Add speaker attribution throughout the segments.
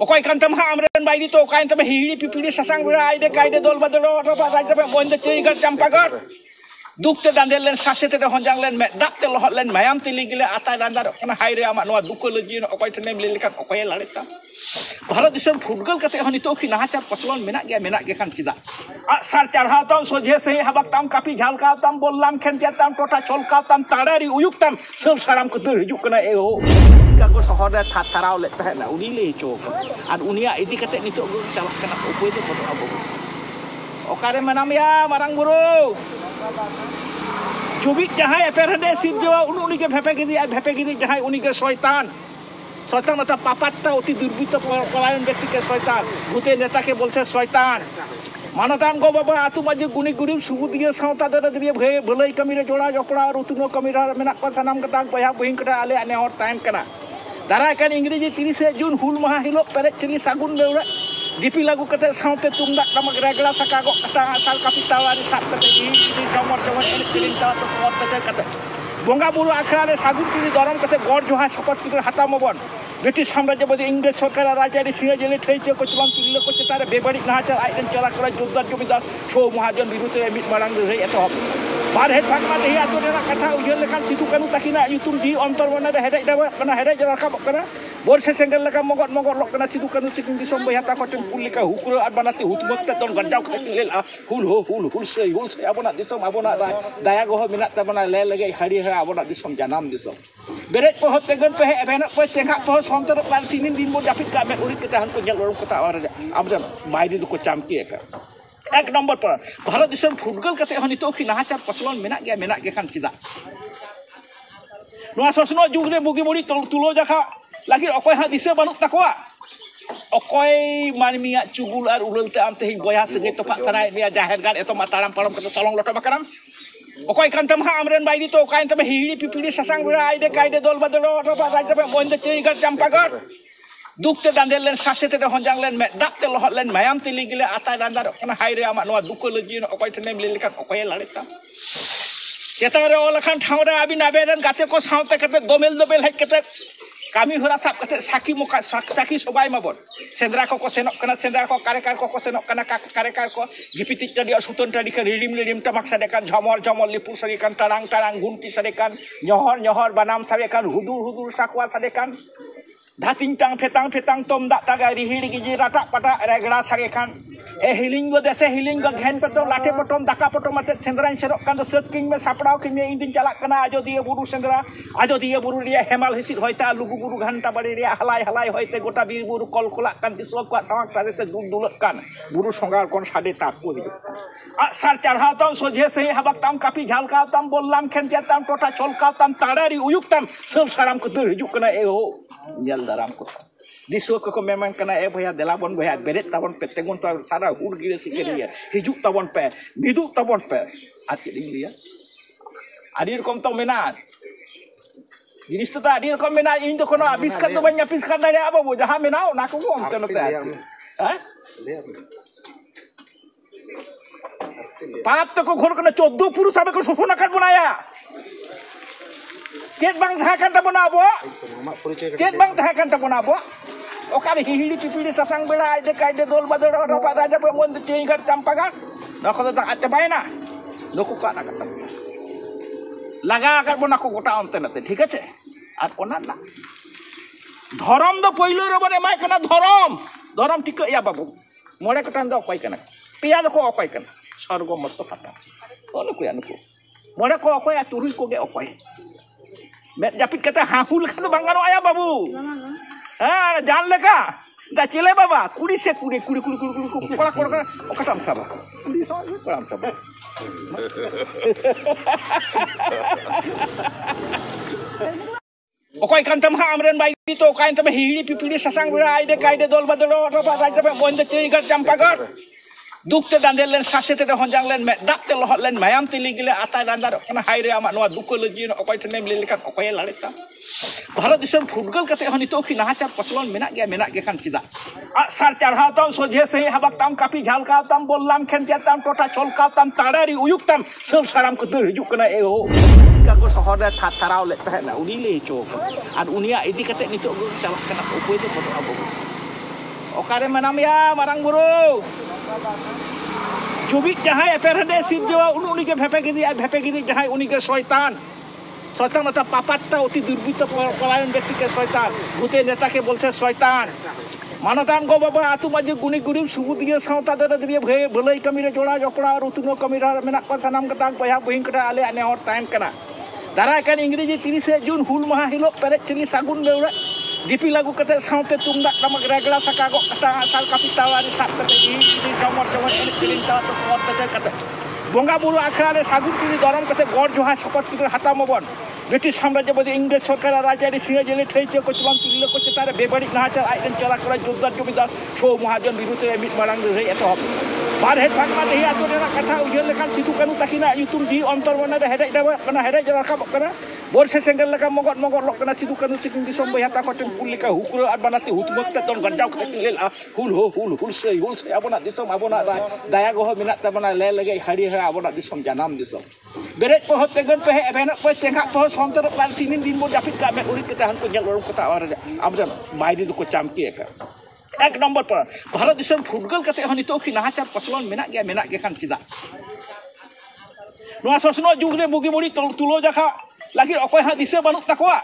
Speaker 1: Okoy kantem ha amren bayi to kain tame hiri pipili sasang bera aide kaide dol badolo apa raja pe bonde ceigar campagar dukte dandelen sasete de honjang len dakte lohot len mayam tiligile atai dandar kana haire ama noa dukko lejin okoy tenem lelikat okoy laleta bharat disam phutgol kate honi to ki nahachar paclon menak ge kan cida sar charhaw tam sojhe sei habak tam kapi jhalkaw tam bollam khentia tam tota cholkaw tam tarari uyuk tam sel saram ko deur hijuk kana e ho kago sohor re that taraw let tah na uni le chok ar unia idi kate nitok go calak kana upoi de foto abo okare manam ya marang buru Jubik jahai perhande sidjo uni ke bhepe gidi jahai uni ke shaitan atau papat ta uti durbita pelayan ব্যক্তি ke shaitan bute neta ke bolche shaitan manatan go baba atu maje guni gurib subu diye sauta dara diye bhelai kami re jola jopra rutuno kami ra menak ko sanam katang paya buing kada ale ane hor time kana darakan ingreji 30 Jun hul maha hilok peret cili sagun beura dipi lagu kata saute tungdak tamak regla sakago kata asal kapitawari sap kata di jamor enek cilinta atau sawat kata bonga bulu akhirane sagun kiri doram kata god joha sopat kiri hata mobon British সাম্রাজ্যবাদী ইংরেজ সরকার রাজারি সিংহ জেলে ঠেইছে কচবাং তিল্লে কচে তার বেবাড়িক নাহাচার আইন চালা করা যোদ্ধার জমিদার সৌ মহাজন বিরুদ্ধে মিট মারাং রে এত হবে barhet phagma dehi atorena katha ujar lekan situ kanu takina yutum di ontor wana de hedai dawa kana hedai rakab kana borse sengel leka mogot lok kana situ kanu tikin di sombai hata kotem pulika hukuro abanati hutmok teton ganjau kekilel hul sei abona disom abona daya goho minat tabana le lege hari ha abona disom janam disom beret pohot tegon pehe ebenak pe cengak pohot sontor lan tinin din mo dapit ka met urit kita han ko jal orang kota awar abdan baidi du ko chamki ka এক নম্বর পর ভারত দেশের football কাতে হনি তো কি নাহাচার পচলন মেনাক গে kan cida নোয়া সসনো যুগরে বুগি মুড়ি তুলো জাখা লাগি অকয় হা দিছে বানুক তাকোয়া অকয় মানমিয়া চুগুল আর উললতে আমতে হি বয়া সগে তোফা কানাই নিয়া জাহের গান এত মাতারাম পারম কত সলং লটো বাকারাম অকয় কান্তাম হা আমরেন বাইদি তো কাইন তবে হিড়ি পিপিড়ি সাসাং বেরা আইদে কাইদে দল বাদলো অথবা রাজ্য বন্দে চeigar campagar dukte dandelen sasete de honjang len dakte lohot len mayam tiligile atai dandar kana haire ama noa dukko lejin okoy tenem lelikat okoy laleta cetare olakan thangre abi nabedan gate ko saute kate domel hej kate kami hora sap kate saki sobai mabon sendra ko senok kana sendra ko karekar ko senok kana karekar ko jipitik tadi asuton tadi kan lilim tamak sadekan jomol lipur sadekan tarang gunti sadekan nyohor banam sadekan hudur sakwa sadekan Dating petang tom dak tagai di hili giji ratak pada regla sarekan healing go dese healing go gen petom late petom daka petom mate sendran serok kan set king me saprau king me indin calak kana ajo dia buru sendra ajo dia buru dia hemal hisit hoita lugu buru ghanta bari dia halai hoite gota bir buru kolkolak kan disok kuat samak tade te dulak kan buru songar kon sade taku hidu sar charhaw tam sojhe sei habak tam kapi jhalkaw tam bollam khentia tam tota cholkaw tam tarari uyuk tam sel saram ko deur hijuk kana e ho nyal daram ko diso ko memang kena bhaya delabon bhaya beret tabon petengun ta sara hur gire sikeria hijuk tabon pe miduk tabon pe ati dia adi rokom to menat jinis to ta adi rokom menat ini to kono habiskan to banyak habiskan dari apa bo jaha menau naku ko onte no ta ha pap to ko ghor kana 14 পুরুষ abe ko sofona kan bunaya Cek bang tahakan tabon abo, cek bang tahakan tabon abo. Okare hihili pipili sasang bela aide kaide dol badol apa raja pemon ceigar campagar. Nak kata tak ace bayna. Noku ka nak kata. Laga akar bon aku gota onte nate, ঠিক আছে? আর ওনার না। ধরম দো পইলো রবরে মাই kana ধরম ঠিক ইয়া বাবু। মরে কটান দো অকয় kana। পিয়া দো অকয় kana। স্বর্গ মত কথা। অনুকু অনুকু। মরে ko অকয় তুরুই কোগে অকয়। Met japit kata hahul kan bang kano ayah babu. Jangan leka. Da cile baba. Kuri kolak okatam sabah. Kuri kolam sabah. Okoy kantem ha amren bayi to kain tame hiri pipili sasang bera aide kaide dol badolo atau raja bonde ceigar campagar dukte dandelen sasete de honjang len dakte lohot len mayam tiligile atai dandar kana haire ama noa dukko lejin okoy tenem lelikat okoy laleta bharat disem football kate honi to ki nahachar paclon menak ge kan cida sar charhaw tam sojhe sei habak tam kapi jhalkaw tam bollam khentia tam tota cholkaw tam tarari uyuk tam sel saram ko deur hijuk kana e ho kago sohor re that taraw let tah na uni le chok ar unia idi kate nitok go calak kana upoi de foto abo Okare menam ya marang buru. Jubik jahai eperhade sirjo uni ke bhepe gini jahai uni ke শয়তান শয়তান অর্থাৎ পাপাত্তা অতি দুর্বৃত্ত পলায়ন ব্যক্তিকে শয়তান ভূতে নেতাকে বলছে শয়তান মানতান গো বাবা আতু মাঝে গুনি গুরিব সুবু দিয়ে সাঁওতা দাদা দিয়ে ভলাই কামিরে জোড়া জপড়া আর উতুনো কামিরা মেনাক ᱠᱚ ᱥᱟᱱᱟᱢ ᱠᱟᱛᱟᱝ ᱵᱚᱭᱦᱟ ᱵᱚᱦᱤᱱ ᱠᱟᱛᱟ ᱟᱞᱮ ᱟᱱᱮ ᱦᱚᱲ ᱛᱟᱦᱮᱱ ᱠᱟᱱᱟ ᱫᱟᱨᱟᱭ ᱠᱟᱱ ᱤᱝᱨᱮᱡᱤ 30 ᱡᱩᱱ ᱦᱩᱞ ᱢᱟᱦᱟ ᱦᱤᱞᱳᱜ ᱯᱮᱨᱮᱡ ᱪᱤᱞᱤ ᱥᱟᱹᱜᱩᱱ ᱵᱮᱣᱨᱟ ᱫᱤᱯᱤ ᱞᱟᱹᱜᱩ ᱠᱟᱛᱮ ᱥᱟᱶᱛᱮ ᱛᱩᱢᱫᱟᱜ ᱴᱟᱢᱟᱠ ᱨᱮᱜᱽᱲᱟ ᱥᱟᱠᱟ ᱜᱚᱜ ᱠᱟᱛᱟ ᱥᱟᱞ ᱠᱟᱯᱤ ᱛᱟᱣᱟᱨᱤ ᱥᱟᱵ ᱠᱟᱛᱮ ᱤᱧ ᱡᱚᱢᱚᱨ ᱮᱱᱮᱡ ᱥᱮᱨᱮᱧ ᱛᱟᱣᱟ ᱛᱚ ᱥᱚᱦᱚᱨ ᱠᱟᱛᱮ ᱵᱚᱸᱜᱟ ᱵᱩᱨᱩ ᱟᱠᱷᱲᱟ ᱨᱮ ᱥᱟᱹᱜᱩᱱ ᱪᱤᱞᱤ ᱫᱚᱨᱚᱢ ᱠᱟᱛᱮ ᱜᱚᱰ ᱡᱚᱦᱟᱨ ᱥᱚᱯᱚᱛ ᱠᱟᱛᱮ ᱦᱟᱛᱟᱣ ᱢᱟᱵᱚᱱ ব্রিটিশ সাম্রাজ্যবাদী ইংরেজ সরকারের রাজারি সিংহে জেলে ঠেইছে কচবাং তিল্ল করছে তার বেবাড়ি নাহাচার আইন চলা করা যোদ্ধার জমিদার সৌ মহাজন বিরুদ্ধে মিট মারাং লড়াই এতহব বারহেট ভাগনা দেহি আতো রেনা কাথা উইহার লেখান সিধু কানু তাকিনা ইউতুম জি অন্তর্বর্ণে হেডাই দাবা কানা হেডাই রাখাবক কানা বর্ষে সেঙ্গেল লেখা মগর মগর লক কানা সিধু কানু তিকিন দিসম বইহা তাকটেন পুলিকা হুকুর আর বানাতে হুতমকতে দন গঞ্জাও খাতি লেল হুল সে আবনা দিসম আবনা দায়া গহ মিনাত তাবনা লে লাগে হাড়ি হা আবনা দিসম জানাম দিসম বেরেট পহত তেগন পে এবেনা পে তেখা পহ সন্তর পার তিন দিন মো জাপিত কা মে উড়ি কেতা হান কো জেল রম কথা আর আমরা বাইরে দুকো চামকি একা এক নম্বর পর ভারত দিশম ফুটগল কাতে হনি তো কি নাহাচার পচলন মেনা গে খান চিদা নোয়া সসনো যুগরে বুগি বড়ি তুলো জাখা লাগি অকয় হা দিছে বানুক তাকোয়া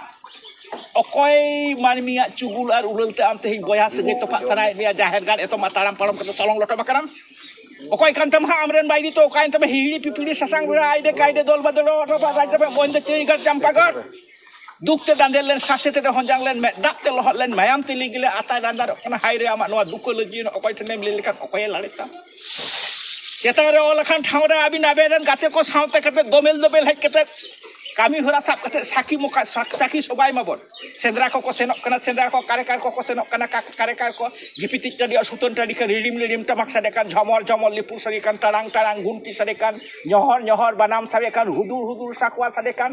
Speaker 1: অকয় মানমিয়া চুগুল আর উললতে আমতে হি বয়া সগে তফা তানাই নিয়া জাহের গান এত মাতারাম পারম কত সলং লট বাকারাম অকয় কান্তাম হা আমরেন বাইরি তো কাইন তবে হিড়ি পিপিড়ি সাসাং বিরা আইডে কাইডে দল বদল অথবা রাজবে বন্ধে চেইগার চাম্পাগর দুঃখতে দাঁড়ালেন শাসেতে হঞ্জাংলেন দাঁতে লহলেন মায়াম তেলি গেলে আতায় দাঁড়ার হাইরে আমার নোয়া দুঃখ লজিয়ে অকয় ঠেনেম লেখান অকয়ে লাড়েতাম চেতারে অলেখান ঠাউরে আবি নাবেরেন গাতে কো সাঁওতে কাতে দমেল হেজ কাতে কামি হরা সাব কাতে সাকি মুখা সাকি সবাই মাবন সেন্দ্রা কো সেনক কানা সেন্দ্রা কো কারেকার কো সেনক কানা কারেকার কো জিপিতি টাডি সুতন টাডি কা রিডিম টামাক সাদেকান ঝমর লিপুর সাদেকান টারাং গুনতি সাদেকান ñohor বানাম সাদেকান হুদুর সাকওয়া সাদেকান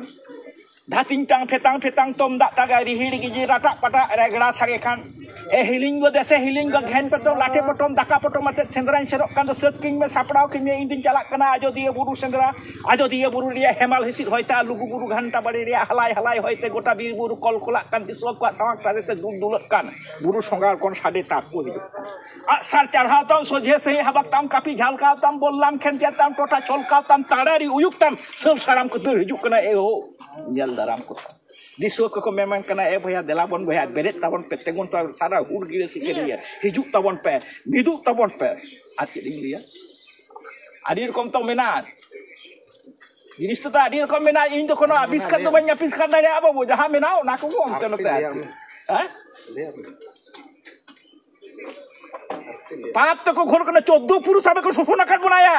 Speaker 1: ধাতিং tongue ফেতাং tom dak tagai rihiri giji ratak patak regla sarekan hiling go dese hiling go ghen petom late petom daka petom ate sendrain serok kan set king me saprao king me indin jalak kana ajodiya buru sendra ajodiya buru ria hemal hisit hoita lugu buru ghanta bari ria halai hoite gota bir buru kol kolak kan disok kwa samak tadete dulot kan buru songar kon sade tak ko sar charhao tam sojhe sei habak tam kapi jhalkao tam bollam khentia tam tota cholkao tam tarari uyuk tam sel saram ko dur hijuk kana e ho nyal daram ko disok ko memang kana e bhaya delabon bhaya beret tabon pe tegun to sara hur gire sikeria hijuk tabon pe miduk tabon pe ati dia adi rokom to menan jinis to adi rokom menan in to kono abiskan to banyak abiskan dari apa bo jaha menao naku ko onte no te ha পাপ তো ঘর কোন 14 পুরুষ হবে কো সফনা কাট বনায়া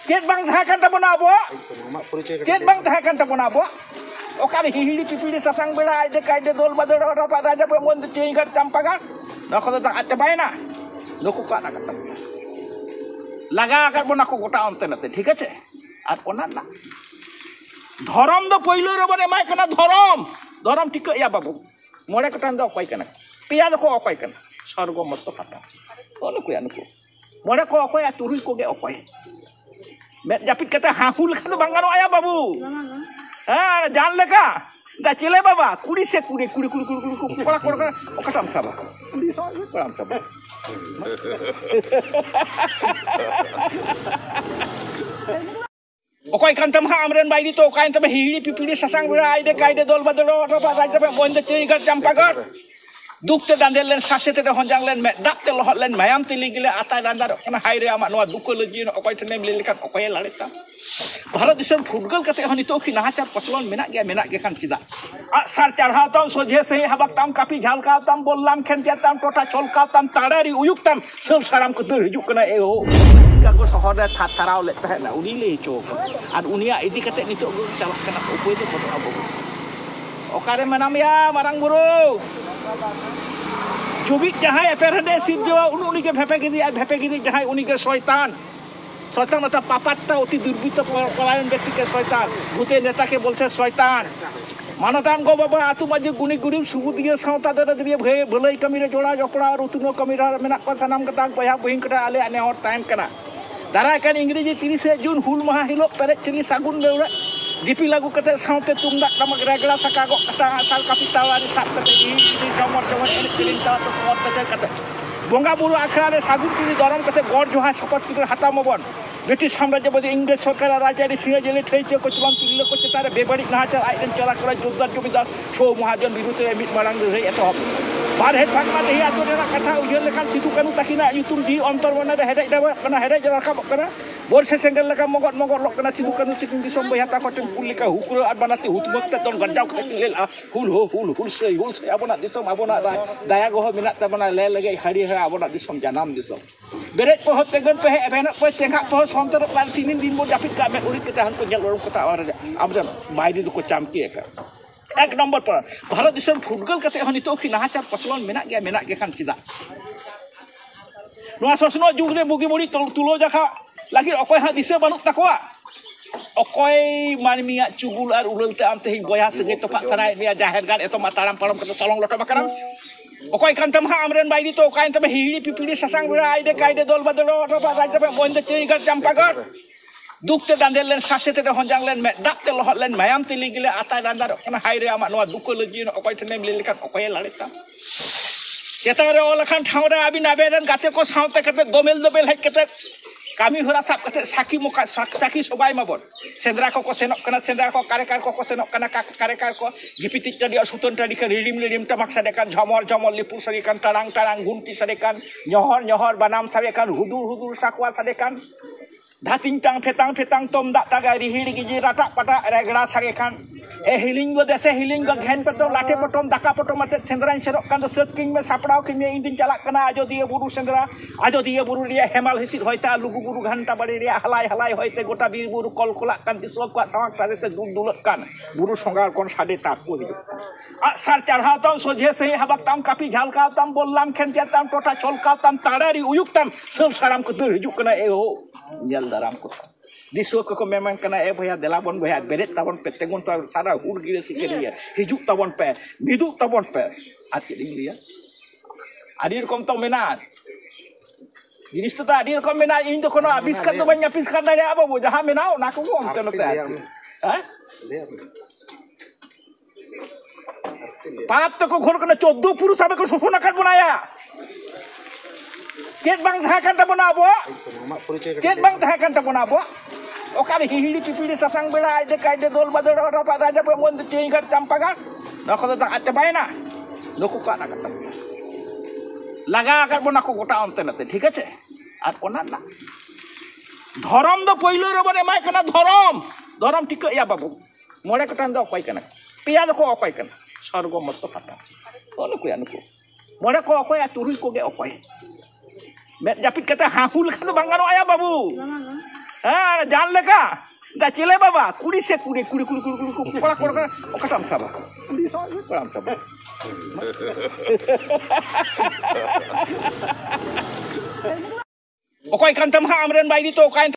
Speaker 1: চেত বাং থাকান তা বনাবো চেত বাং থাকান তা বনাবো ওকারে হিহিড়ি পিপিড়ি সাসাং বেড়া আইদে কাইদে দল বাদল রাপা রাজা পে মন চেইগার চাম্পাগার নকো তো আতে পায় না নকো কানা কাটা লাগা কাট বনা কো গোটা অন্তে নাতে ঠিক আছে আর ওনা না ধরম দো পইলো রবনে মাই কানা ধরম ঠিক ইয়া বাবু মরে কটান দো কই কানা পিয়া দো কো কই কানা স্বর্গ মত পাতা অনুকো মরে কো কই তুরুই কোগে অকয় met japit kata hahul kan bangano aya babu jangan leka da cile baba kuri kola okatam saba kuri so kolam saba okoy kantam ha amren bayri to kain tabe hihi pipiri sasang bira aide kaide dol badol othoba rajabe bonde cheigar champagar দুঃখতে দাঁড়ালেন শাসেতে হঞ্জাংলেন দাঁতে লহলেন মায়াম তেলি গেলে আতায় দাঁড়ার কানা হাইরে আমার নোয়া দুঃখ লজিয়ে অকয় ঠেনেম লেখান অকয়ে লাড়েতাম ভারত দিশম ফুটগল কাতে হনি তো কি নাহাচার পচলন মেনা গে খান চিদা সার চারহাও তাম সজে সেই হাবাক তাম কাপি ঝালকাও তাম বললাম খেন্তিয়া তাম টোটা চলকাও তাম তাড়ারি উয়ুক তাম সেল সারাম ko dur hijuk kana e ho Chicago শহর রে থারাও লে তাহেনা উনি লে চোক আর উনিয়া ইদি কাতে নিতো চালাক kana উপরে তো কথা বলবো ওকারে menam ya marang buru Jubik jahai eperhade sirjo uni ke bhepe gini jahai uni ke শয়তান অর্থাৎ পাপাত্তা অতি দুর্বৃত্ত পলায়ন ব্যক্তিকে শয়তান ভূতে নেতাকে বলছে শয়তান মানতান গো বাবা আতু মাঝে গুনি গুরিব সুবু দিয়ে সাঁওতা দাদা দিয়ে ভলাই কামিরে জোড়া জপড়া আর উতুনো কামিরা মেনাক ᱠᱚ ᱥᱟᱱᱟᱢ ᱠᱟᱛᱟᱝ ᱵᱚᱭᱦᱟ ᱵᱚᱦᱤᱱ ᱠᱟᱛᱟ ᱟᱞᱮ ᱟᱱᱮ ᱦᱚᱲ ᱛᱟᱦᱮᱱ ᱠᱟᱱᱟ ᱫᱟᱨᱟᱭ ᱠᱟᱱ ᱤᱝᱨᱮᱡᱤ 30 ᱡᱩᱱ ᱦᱩᱞ ᱢᱟᱦᱟ ᱦᱤᱞᱳᱜ ᱯᱮᱨᱮᱡ ᱪᱤᱞᱤ ᱥᱟᱹᱜᱩᱱ ᱵᱮᱣᱨᱟ Dipi lagu kata saute tungdak tamak regla sakagok kata asal kapitawa di sab kata di jamor enek cerita atau sawat kata bonga buru akhirnya sagun kini dorong kata gor joha sepat kita hatam mabon British সাম্রাজ্যবাদী ইংরেজ সরকার রাজারি সিংহ জেলে ঠেইছে কচলাম তিল্ল করছে তার বেবাড়ি নাহাচার আইন চালা করা যোদ্ধার জমিদার সৌ মহাজন বিরুদ্ধে মিট মারাং রে এতহব বারহেট ভাগমা দেহি আতরেনা কথা উইহার লেখান সিধু কানু তাকিনা ইউতুম দি অন্তর্বর্ণে হেডাই দাবা kana হেডাই রাখাবক kana borse senggel leka mogot lok kana sidu kanu tiking disom bayata koten kulika hukuro ar banati hutmot ton ganjau ketil hul sei abona disom abona daya goho minat tabana le lege hari ha abona disom janam disom beret pohot tegen pe ebenak pe tengak pohot sontor lan tinin din mo dapit ka me urit ketahan ko jal orang kota amjan বাইরে ko chamki eka এক নম্বর পর ভারত দেশের football কাতে এখন নিতো কি নাহাচার প্রচলন মেনাক গে খান চিদা নোয়া সসনো যুগরে বুগি মুড়ি তুলো জাখা লাগি অকয় হা দিছে বানুক তাকোয়া অকয় মানমিয়া চুগুল আর উললতে আমতে হি বয়া সগে তো পাতারাই নিয়া জাহের গান এত মাতারাম পারম কত সলং লট মাকারাম অকয় কান্তাম হা আমরেন বাইদি তো কাইন তবে হিড়ি পিপিড়ি সাসাং বিরা আইডে কাইডে দল বাদল রাজবে মন্দে চেইগার জাম্পাগার Dukte dandel len sasete de honjang len mek dak te lohot len mayam tili gile atai dandar kana haire amak noa duko leji no okoy tenem lilikan okoy lalita cetare olakan thawre abi naberan gate ko saute kate domel hek kate kami hora sap kate saki sobai mabon sendra ko senok kana sendra ko karekar ko senok kana karekar ko gipitik tadi asuton tadi kan lirim tamak sadekan jomor lipur sadekan tarang gunti sadekan nyohor banam sadekan hudur sakwa sadekan Datintang petang tom dak taga rihiri giji ratak pada regla sarekan hilingo dese hilingo ghen petom late petom daka petom mate sendran serok kan set king me saprau king me indin calak kana Ajodiya buru sendra Ajodiya buru dia hemal hisit hoita lugu buru ghanta bari dia halai hoite gota bir buru kolkolak kan tisok kuat samak tade te dulak kan buru songar kon sade taku hidup sar charhau tam sojhe sehi habak tam kapi jhalkau tam bollam khentia tam tota cholkau tam tarari uyuk tam sel saram kedur hijuk kana eho nyal daram ko diswa ko memang kana boya delabon boya beret tabon petengon to sara urgire sikeria hijuk tabon pe bidu tabon pe ati dia adir kom to menat jinis to adir kom menat ini to kono habiskan to banyak habiskan dari apa bo jaha menau naku kom to te ha pap to ko ghor kana 14 পুরুষ abe ko sosona kan bunaya Cek bang tahakan tabon abo, cek bang tahakan tabon abo. Okari hihili pipili sasang bela ide kaide dol badol rapat raja pemon ceingat campakan. Nak kata tak acabai na, nuku ka nak kata. Laga akan pun aku kota onte nate, ঠিক আছে? আর ওনার না ধরম তো পইলো রবরে মাই কেনা ধরম ঠিক ইয়া বাবু মরে কটান দাও কই কেনা পিয়া দেখো অকই কেনা স্বর্গ মত পাতা অনুকু অনুকু মরে কো অকই আর তুরুই কোগে অকই Met japit kata hahul kan bangano ayah babu. Jangan leka. Da cile baba, kuri kolak okatam sabah. Kuri so kolam sabah. Okoy kantam ha amren bai dito kain